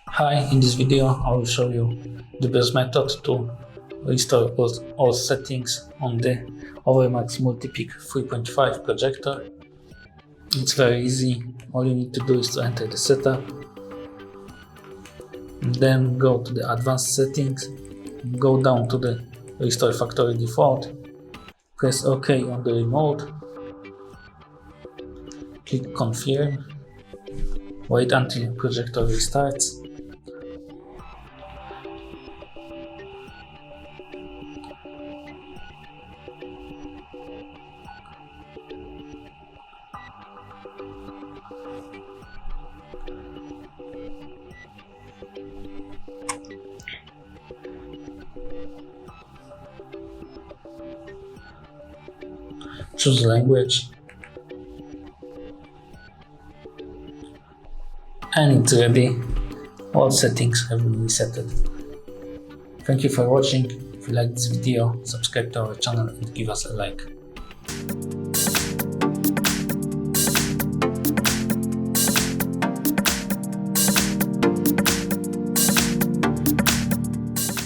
Hi, in this video I will show you the best method to restore all settings on the OVERMAX Multipic 3.5 projector. It's very easy. All you need to do is to enter the setup, then go to the advanced settings, go down to the restore factory default, press OK on the remote, click confirm, wait until projector restarts. Choose language, and it's ready. All settings have been resetted. Thank you for watching. If you like this video, subscribe to our channel and give us a like.